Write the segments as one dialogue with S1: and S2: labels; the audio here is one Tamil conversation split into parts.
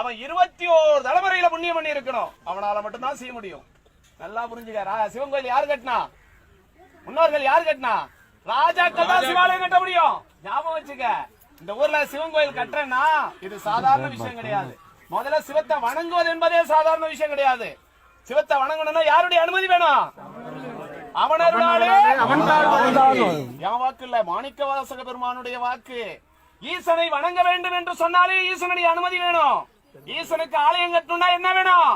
S1: அவன் 21 தலைமுறையில புண்ணியம் பண்ணி இருக்கணும். அவனால மட்டும்தான் செய்ய முடியும். நல்லா புரிஞ்சுக்க. சிவன் கோயில் யாரு கட்டினா? முன்னோர்கள் யாரு கட்டினா? ராஜாக்கள் தான் சிவாலயம் கட்ட முடியும். ஞாபகம் வச்சுக்க. இந்த ஊர்ல சிவன் கோயில் கட்டுறேன்னா இது சாதாரண விஷயம் கிடையாது. முதல்ல சிவத்தை வணங்குவது என்பதே சாதாரண விஷயம் கிடையாது. சிவத்தை வணங்கணும்னா யாருடைய அனுமதி வேணும்? அவனருளாலே என் வாக்கு இல்ல, மாணிக்க வாசக பெருமானுடைய வாக்கு. ஈசனை வணங்க வேண்டும் என்று சொன்னாலே ஈசனுடைய அனுமதி வேணும். ஈசனுக்கு ஆலயம் கட்டணும்னா என்ன வேணும்?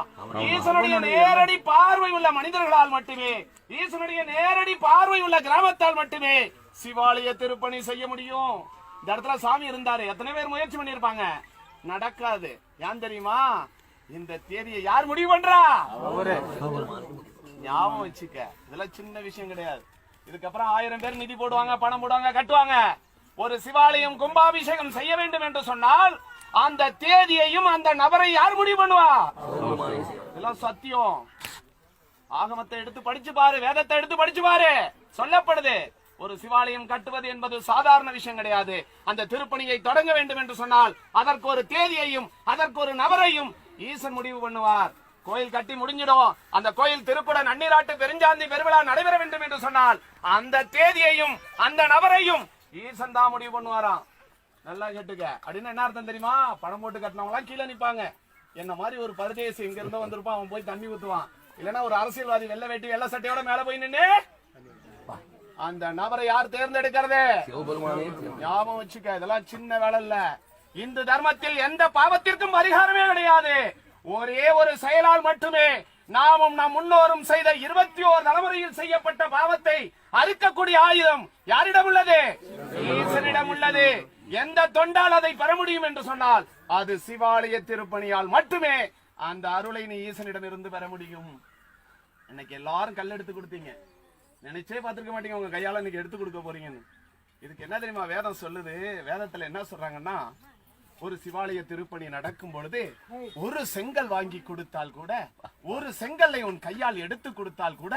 S1: ஈசனுடைய நேரடி பார்வை உள்ள மனிதர்களால் மட்டுமே, ஈசனுடைய நேரடி பார்வை உள்ள கிராமத்தால் மட்டுமே சிவாலய திருப்பணி செய்ய முடியும். இந்த இடத்துல சாமி இருந்தாரு, எத்தனை பேர் முயற்சி பண்ணிருப்பாங்க, நடக்காது. ஏன் தெரியுமா? இந்த தேதியை யார் முடிவு பண்றா? ஞாபகம் வச்சுக்க. இதெல்லாம் சின்ன விஷயம் கிடையாது. இதுக்கப்புறம் 1000 பேர் நிதி போடுவாங்க, பணம் போடுவாங்க, கட்டுவாங்க. ஒரு சிவாலயம் கும்பாபிஷேகம் செய்ய வேண்டும் என்று சொன்னால் அந்த தேதியையும் அந்த நபரை யார் முடிவு பண்ணுவா? இதெல்லாம் சத்தியம். ஆகமத்தை எடுத்து படிச்சு பாரு, வேதத்தை எடுத்து படிச்சு பாரு. சொல்லப்படுது, ஒரு சிவாலயம் கட்டுவது என்பது சாதாரண விஷயம் கிடையாது. அந்த திருப்பணியை தொடங்க வேண்டும் என்று சொன்னால் அதற்கு ஒரு தேதியையும் அதற்கு ஒரு நபரையும் ஈசன் முடிவு பண்ணுவார். கோயில் கட்டி முடிஞ்சிடும். அந்த கோயில் திருக்குட நன்னீராட்டு பெருஞ்சாந்தி பெருவிழா நடைபெற வேண்டும் என்று சொன்னால் அந்த தேதியையும் அந்த நபரையும் ஈசன் தான் முடிவு பண்ணுவாராம். நல்லா கேட்டுக்க. அப்படின்னு என்ன அர்த்தம் தெரியுமா? பணம் போட்டு கட்டினவங்க கீழே நிப்பாங்க. என்ன மாதிரி ஒரு பரதேசி இங்க இருந்து வந்திருப்பான், அவன் போய் தண்ணி ஊத்துவான். இல்லன்னா ஒரு அரசியல்வாதி வெள்ளை வேட்டி வெள்ளை சட்டையோட மேல போய் நின்று அந்த நபரை யார் தேர்ந்தெடுக்கிறது? ஞாபகம் வச்சுக்க. இதெல்லாம் சின்ன வேலை இல்ல. இந்து தர்மத்தில் எந்த பாவத்திற்கும் பரிகாரமே கிடையாது. ஒரே ஒரு செயலால் மட்டுமே நாமும் நம் முன்னோரும் செய்த 21 தலைமுறையில் செய்யப்பட்ட பாவத்தை அறுக்கக்கூடிய ஆயுதம் யாரிடம் உள்ளது? ஈசனிடம் உள்ளது. எந்த தொண்டால் அதை பெற முடியும் என்று சொன்னால் அது சிவாலய திருப்பணியால் மட்டுமே அந்த அருளை நீ ஈசனிடம் இருந்து பெற முடியும். இன்னைக்கு எல்லாரும் கல் எடுத்து கொடுத்தீங்க, நினைச்சே பார்த்திருக்க மாட்டீங்க உங்க கையால இன்னைக்கு எடுத்து கொடுக்க போறீங்கன்னு. இதுக்கு என்ன தெரியுமா வேதம் சொல்லுது? வேதத்துல என்ன சொல்றாங்கன்னா, ஒரு சிவாலய திருப்பணி நடக்கும் பொழுது ஒரு செங்கல் வாங்கி கொடுத்தால் கூட, ஒரு செங்கல்லை உன் கையால் எடுத்து கொடுத்தால் கூட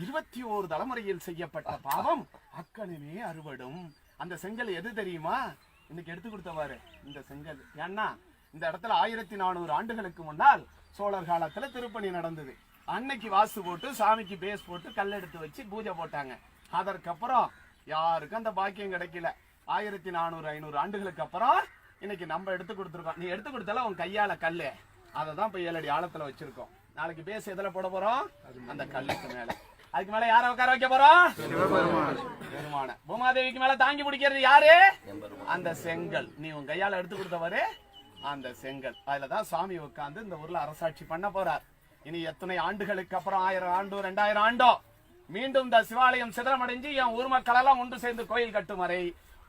S1: 21 தலைமுறையில் செய்யப்பட்ட பாவம் அக்கணமே அறுபடும். அந்த செங்கல் எது தெரியுமா? இன்னைக்கு எடுத்து கொடுத்தவாரு இந்த செங்கல். ஏன்னா இந்த இடத்துல 1400 ஆண்டுகளுக்கு முன்னால் சோழர் காலத்துல திருப்பணி நடந்தது. அன்னைக்கு வாசு போட்டு சாமிக்கு பேஸ் போட்டு கல் எடுத்து வச்சு பூஜை போட்டாங்க. அதற்கப்புறம் யாருக்கும் அந்த பாக்கியம் கிடைக்கல. 1400 500 ஆண்டுகளுக்கு அப்புறம் இன்னைக்கு நம்ம எடுத்து கொடுத்துருக்கோம். நீ எடுத்து கொடுத்தால உன் கையால கல்லு, அதை தான் இப்ப 7 அடி ஆழத்துல வச்சிருக்கோம். நாளைக்கு பேஸ் எதுல போட போறோம்? அந்த கல்லுக்கு மேல. அதுக்கு மேல யார உட்கார வைக்க போறோம்? பெருமான. பூமாதேவிக்கு மேல தாங்கி பிடிக்கிறது யாரு? அந்த செங்கல். நீ உன் கையால எடுத்து கொடுத்தவரு அந்த செங்கல். அதுலதான் சாமி உட்கார்ந்து இந்த ஊர்ல அரசாட்சி பண்ண போறார். இனி எத்தனை ஆண்டுகளுக்கு அப்புறம் 1000 ஆண்டோ 2000 ஆண்டோ மீண்டும் இந்த சிவாலயம் சிதறமடைஞ்சு என் ஊர் மக்கள் எல்லாம் ஒன்று சேர்ந்து கோயில் கட்டும் வரை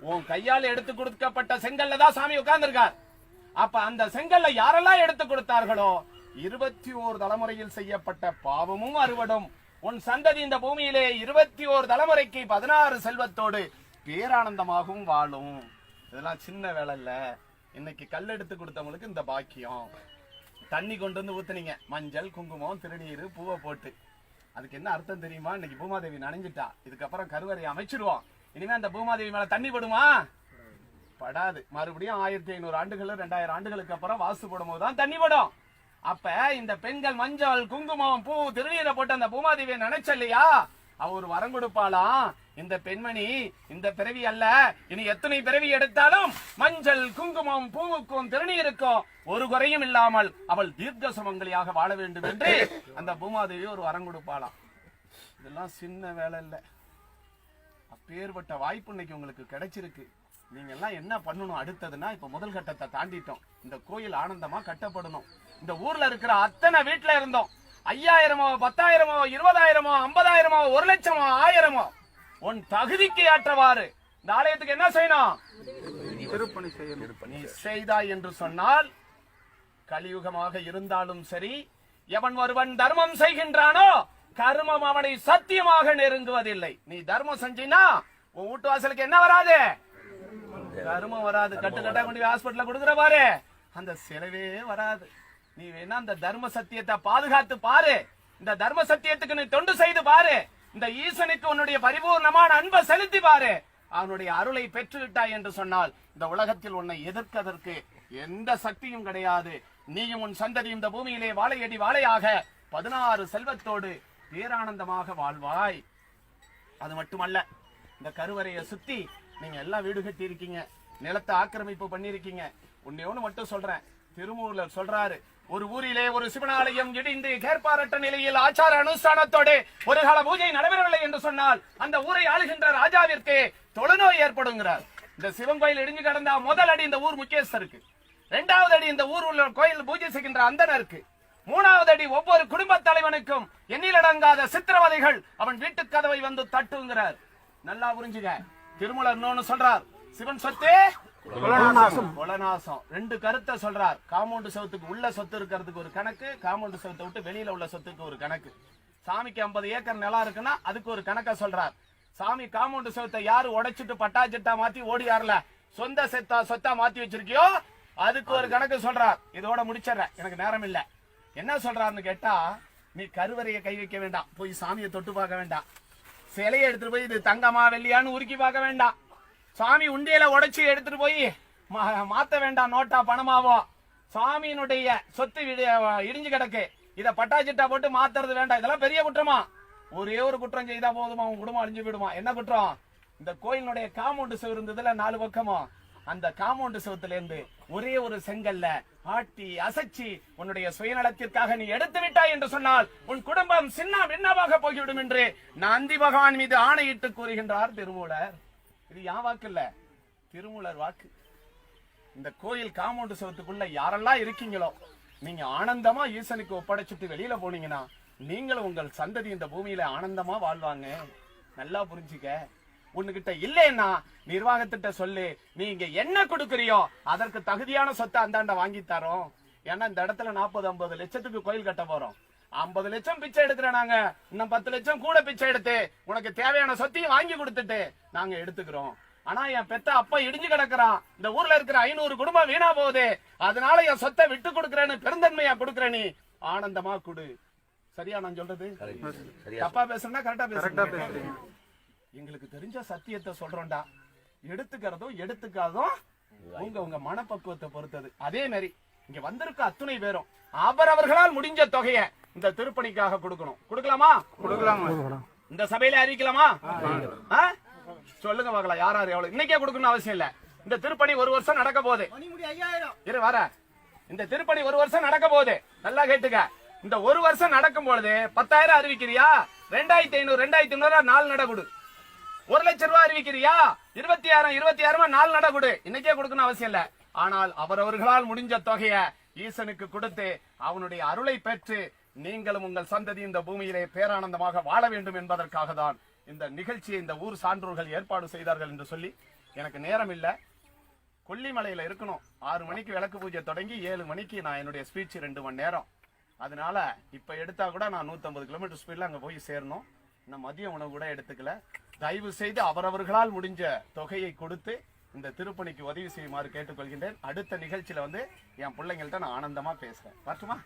S1: உன் கையால் எடுத்து கொடுக்கப்பட்ட செங்கல்ல தான் சாமி உட்கார்ந்திருக்கார். அப்ப அந்த செங்கல்ல யாரெல்லாம் எடுத்து கொடுத்தார்களோ 21 தலைமுறையில் செய்யப்பட்ட பாவமும் அறுபடும். உன் சந்ததி இந்த பூமியிலே 21 தலைமுறைக்கு 16 செல்வத்தோடு பேரானந்தமாகவும் வாழும். இதெல்லாம் சின்ன வேலை இல்ல. இன்னைக்கு கல் எடுத்து கொடுத்தவங்களுக்கு இந்த பாக்கியம். தண்ணி கொண்டு வந்து ஊத்துனீங்க, மஞ்சள் குங்குமம் திருநீர் பூவை போட்டு. அதுக்கு என்ன அர்த்தம் தெரியுமா? இன்னைக்கு பூமாதேவி நனைஞ்சிட்டா, இதுக்கப்புறம் கருவறை அமைச்சிடுவோம். இனிமே அந்த பூமாதேவி மேல தண்ணி படுமா? படாது. மறுபடியும் 1500 ஆண்டுகள் 2000 ஆண்டுகளுக்கு அப்புறம் வாசு போடும் போதுதான் தண்ணி படும். அப்ப இந்த பெண்கள் மஞ்சள் குங்குமம் பூ திருநீரை போட்டு அந்த பூமாதேவியை நினைச்சல்லையா, அவ ஒரு வரம் கொடுப்பாளாம். இந்த பெண்மணி இந்த பிறவி அல்ல, இனி எத்தனை பிறவி எடுத்தாலும் மஞ்சள் குங்குமம் பூவுக்கும் திருநீருக்கும் ஒரு குறையும் இல்லாமல் அவள் தீர்க்க சுமங்கலியாக வாழ வேண்டும் என்று அந்த பூமாதேவி ஒரு வரம் கொடுப்பாளாம். இதெல்லாம் சின்ன வேலை இல்ல. அப்பேற்பட்ட வாய்ப்பு இன்னைக்கு உங்களுக்கு கிடைச்சிருக்கு. நீங்க எல்லாம் என்ன பண்ணணும் அடுத்ததுன்னா, இப்ப முதல் கட்டத்தை தாண்டிட்டோம். இந்த கோயில் ஆனந்தமா கட்டப்படணும். இந்த ஊர்ல இருக்கிற அத்தனை வீட்டுல இருந்தோம் 5000மோ 10,000மோ 20,000மோ 50,000மோ 1,00,000மோ 1000மோ உன் தகுதிக்கு ஏற்றவாறு இந்த ஆலயத்துக்கு என்ன செய்யணும்? திருப்பணி செய்யணும். நீ செய்தாய் என்று சொன்னால் கலியுகமாக இருந்தாலும் சரி, எவன் ஒருவன் தர்மம் செய்கின்றானோ கர்மம் அவனை சத்தியமாக நெருங்குவதில்லை. நீ தர்மம் செஞ்சினா உன் வீட்டு வாசலுக்கு என்ன வராது? கர்மம் வராது. கட்டு கட்டா கொண்டு ஹாஸ்பிட்டல்ல கொடுக்குற பாரு, அந்த செலவே வராது. நீ வேணா அந்த தர்ம சத்தியத்தை பாதுகாத்து பாரு. இந்த தர்ம சத்தியத்துக்கு நீ தொண்டு செய்து பாரு. இந்த ஈசனுக்கு உன்னுடைய பரிபூர்ணமான அன்பை செலுத்தி பாரு. அவனுடைய அருளை பெற்றுவிட்டாய் என்று சொன்னால் இந்த உலகத்தில் உன்னை எதிர்ப்பதற்கு எந்த சக்தியும் கிடையாது. நீயும் உன் சந்ததி இந்த பூமியிலே வாழையடி வாழையாக 16 செல்வத்தோடு பேரானந்தமாக வாழ்வாய். அது மட்டுமல்ல, இந்த கருவறையை சுத்தி நீங்க எல்லாம் வீடு கட்டி இருக்கீங்க, நிலத்தை ஆக்கிரமிப்பு பண்ணிருக்கீங்க. ஒன்னு மட்டும் சொல்றேன், திருமூலர் சொல்றாரு, ஒரு ஊரிலே ஒரு சிவனாலயம் இடிந்து கேட்பாரட்ட நிலையில் ஆச்சார அனுஷ்டானத்தோடு ஒரு கால பூஜை நடைபெறவில்லை என்று சொன்னால் அந்த ஊரை ஆளுகின்ற ராஜாவிற்கு தொழுநோய் ஏற்படுங்கிறார். இந்த சிவன் கோயில் இடிஞ்சு கிடந்தா முதல் அடி இந்த ஊர் முக்கியஸ்தருக்கு, 2வது அடி இந்த ஊர் உள்ள கோயில் பூஜை செய்கின்ற அந்தனருக்கு, 3வது அடி ஒவ்வொரு குடும்ப தலைவனுக்கும் எண்ணிலடங்காத சித்திரவதைகள் அவன் வீட்டு கதவை வந்து தட்டுங்கிறார். நல்லா புரிஞ்சுங்க. திருமூலர் இன்னொன்னு சொல்றார், சிவன் சொத்து கொலநாசம். 2 கருத்தை சொல்றார். காம்பவுண்ட் சவுத்துக்கு உள்ள சொத்து இருக்கிறதுக்கு ஒரு கணக்கு, காம்பவுண்ட் சவுத்தை விட்டு வெளியில உள்ள சொத்துக்கு ஒரு கணக்கு. சாமிக்கு 50 ஏக்கர் நிலம் இருக்குன்னா அதுக்கு ஒரு கணக்க சொல்றார். சாமி காம்பவுண்ட் சவுத்தை யாரு உடைச்சிட்டு பட்டாச்சிட்டா மாத்தி ஓடியார்ல சொந்த சொத்தா மாத்தி வச்சிருக்கியோ அதுக்கு ஒரு கணக்கு சொல்றார். இதோட முடிச்சிடறேன், எனக்கு நேரம் இல்ல. என்ன சொல்றாருன்னு கேட்டா, நீ கருவறையை கை வைக்க வேண்டாம், போய் சாமியை தொட்டு பார்க்க வேண்டாம், சிலையை எடுத்துட்டு போய் இது தங்கமா வெள்ளியான்னு உருக்கி பார்க்க வேண்டாம், சாமி உண்டியல உடைச்சு எடுத்துட்டு போய் மாத்த வேண்டாம் நோட்டா பணமாவோ, சாமியினுடைய சொத்து இடிஞ்சு கிடக்கு, இத பட்டாச்சிட்டா போட்டு மாத்துறது வேண்டாம். இதெல்லாம் பெரிய குற்றமா? ஒரே ஒரு குற்றம் செய்தா போதுமா உன் குடும்பம் அழிஞ்சு போயிடுமா? என்ன குற்றம்? இந்த கோயிலுடைய காம்பவுண்ட் செவரு இருந்ததுல 4 பக்கமும், அந்த காம்பவுண்ட் செவத்துல இருந்து ஒரே ஒரு செங்கல்ல ஆட்டி அசைச்சி உன்னுடைய சுயநலத்திற்காக நீ எடுத்து விட்டாய் என்று சொன்னால் உன் குடும்பம் சின்ன பின்னமாக போய்விடும் என்று நந்தி பகவான் மீது ஆணையிட்டு கூறுகின்றார் திருமூலர். இது யான் வாக்கு இல்ல, திருமூலர் வாக்கு. இந்த கோயில் காம்பவுண்ட் செவத்துக்குள்ள யாரெல்லாம் இருக்கீங்களோ நீங்க ஆனந்தமா ஈசனுக்கு ஒப்படைச்சிட்டு வெளியில போனீங்கன்னா நீங்களும் உங்கள் சந்ததி இந்த பூமியில ஆனந்தமா வாழ்வாங்க. நல்லா புரிஞ்சுக்க. உன்கிட்ட இல்லைன்னா நிர்வாகத்திட்ட சொல்லு, நீங்க என்ன கொடுக்கறியோ அதற்கு தகுதியான சொத்தை அந்தாண்ட வாங்கி தரோம். ஏன்னா இந்த இடத்துல 40-50 லட்சத்துக்கு கோயில் கட்ட போறோம். 50 லட்சம் பிச்சை எடுக்கிற நாங்க இன்னும் 10 லட்சம் கூட பிச்சை எடுத்து உனக்கு தேவையான சொத்தையும் வாங்கி கொடுத்துட்டு நாங்க எடுத்துக்கிறோம். ஆனா என் பெத்த அப்பா இடிஞ்சு கிடக்குறான், இந்த ஊர்ல இருக்கிற 500 குடும்பம் வீணா போகுது, அதனால என் சொத்தை விட்டு கொடுக்கறேன்னு பெருந்தன்மையா கொடுக்கற நீ ஆனந்தமா கொடு. சரியா நான் சொல்றது? தப்பா பேசுறேன்னா கரெக்டா பேசுறேன். எங்களுக்கு தெரிஞ்ச சத்தியத்தை சொல்றோம்டா, எடுத்துக்கிறதும் எடுத்துக்காதும் உங்க மனப்பக்குவத்தை பொறுத்தது. அதே மாதிரி இங்க வந்திருக்க அத்துணை பேரும் அவரவர்களால் முடிஞ்ச தொகையை இந்த திருப்பணிக்காக கொடுக்கணும். கொடுக்கலாமா? இந்த சபையில அறிவிக்கலாமா? சொல்லுங்க பார்க்கலாம், யார் யார் எவ்வளவு. இன்னைக்கே கொடுக்கணும் அவசியம் இல்ல. இந்த திருப்பணி 1 வருஷம் நடக்க போகுது. இரு வர. இந்த திருப்பணி 1 வருஷம் நடக்க போகுது. நல்லா கேட்டுக்க. இந்த 1 வருஷம் நடக்கும் பொழுது 10,000 அறிவிக்கிறியா? 2,500 2,500 4 நட கொடு. 1 லட்சம் ரூபாய் அறிவிக்கிறியா? 26,000 4 நட கொடு. இன்னைக்கே கொடுக்கணும் அவசியம் இல்ல. ஆனால் அவரவர்களால் முடிஞ்ச தொகையை ஈசனுக்கு கொடுத்து அவனுடைய அருளை பெற்று நீங்களும் உங்கள் சந்ததி இந்த பூமியிலே பேரானந்தமாக வாழ வேண்டும் என்பதற்காக தான் இந்த நிகழ்ச்சியை இந்த ஊர் சான்றோர்கள் ஏற்பாடு செய்தார்கள் என்று சொல்லி, எனக்கு நேரம் இல்ல. கொல்லிமலையில இருக்கணும். 6 மணிக்கு விளக்கு பூஜை தொடங்கி 7 மணிக்கு நான் என்னுடைய ஸ்பீச் 2 மணி நேரம். அதனால இப்ப எடுத்தா கூட நான் 150 கிலோமீட்டர் ஸ்பீட்ல அங்க போய் சேரணும். நான் மதிய உணவு கூட எடுத்துக்கல. தயவு செய்து அவரவர்களால் முடிஞ்ச தொகையை கொடுத்து இந்த திருப்பணிக்கு உதவி செய்யுமாறு கேட்டுக்கொள்கின்றேன். அடுத்த நிகழ்ச்சியில என் பிள்ளைங்கள்ட்ட நான் ஆனந்தமா பேசுறேன். வரட்டுமா?